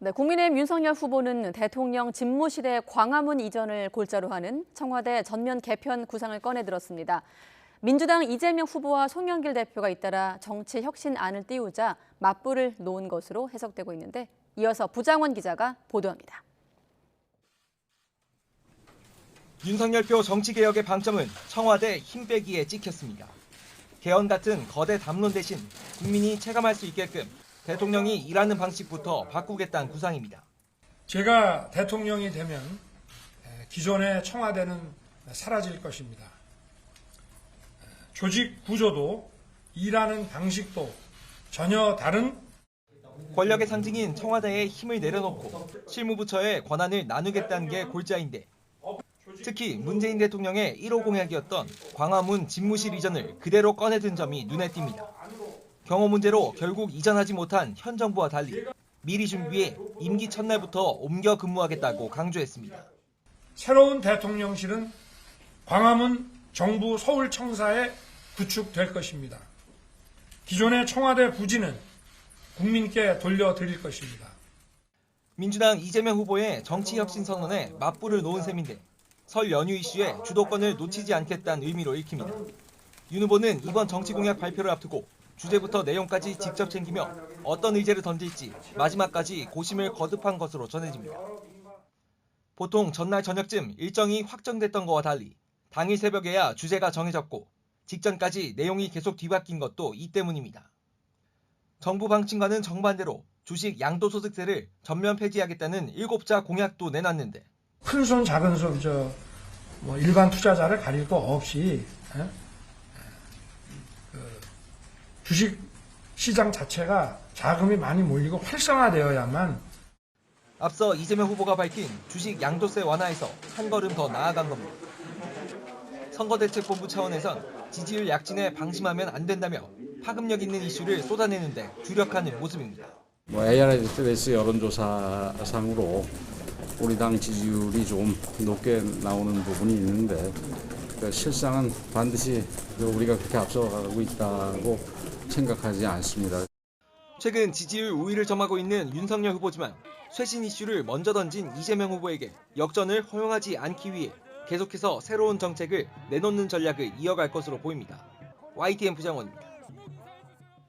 네, 국민의힘 윤석열 후보는 대통령 집무실의 광화문 이전을 골자로 하는 청와대 전면 개편 구상을 꺼내들었습니다. 민주당 이재명 후보와 송영길 대표가 잇따라 정치 혁신안을 띄우자 맞불을 놓은 것으로 해석되고 있는데 이어서 부장원 기자가 보도합니다. 윤석열표 정치개혁의 방점은 청와대 힘 빼기에 찍혔습니다. 개헌 같은 거대 담론 대신 국민이 체감할 수 있게끔 대통령이 일하는 방식부터 바꾸겠다는 구상입니다. 제가 대통령이 되면 기존의 청와대는 사라질 것입니다. 조직 구조도 일하는 방식도 전혀 다른 권력의 상징인 청와대에 힘을 내려놓고 실무부처의 권한을 나누겠다는 게 골자인데 특히 문재인 대통령의 1호 공약이었던 광화문 집무실 이전을 그대로 꺼내든 점이 눈에 띕니다. 경호 문제로 결국 이전하지 못한 현 정부와 달리 미리 준비해 임기 첫날부터 옮겨 근무하겠다고 강조했습니다. 새로운 대통령실은 광화문 정부 서울청사에 구축될 것입니다. 기존의 청와대 부지는 국민께 돌려드릴 것입니다. 민주당 이재명 후보의 정치혁신 선언에 맞불을 놓은 셈인데 설 연휴 이슈에 주도권을 놓치지 않겠다는 의미로 읽힙니다. 윤 후보는 이번 정치 공약 발표를 앞두고 주제부터 내용까지 직접 챙기며 어떤 의제를 던질지 마지막까지 고심을 거듭한 것으로 전해집니다. 보통 전날 저녁쯤 일정이 확정됐던 것과 달리 당일 새벽에야 주제가 정해졌고 직전까지 내용이 계속 뒤바뀐 것도 이 때문입니다. 정부 방침과는 정반대로 주식 양도소득세를 전면 폐지하겠다는 7자 공약도 내놨는데 큰 손 작은 손 일반 투자자를 가릴 거 없이 주식 시장 자체가 자금이 많이 몰리고 활성화되어야만. 앞서 이재명 후보가 밝힌 주식 양도세 완화에서 한 걸음 더 나아간 겁니다. 선거대책본부 차원에선 지지율 약진에 방심하면 안 된다며 파급력 있는 이슈를 쏟아내는데 주력하는 모습입니다. ARS 여론조사상으로 우리 당 지지율이 좀 높게 나오는 부분이 있는데 실상은 반드시 우리가 그렇게 앞서가고 있다고 생각하지 않습니다. 최근 지지율 우위를 점하고 있는 윤석열 후보지만 쇄신 이슈를 먼저 던진 이재명 후보에게 역전을 허용하지 않기 위해 계속해서 새로운 정책을 내놓는 전략을 이어갈 것으로 보입니다. YTN 부장원입니다.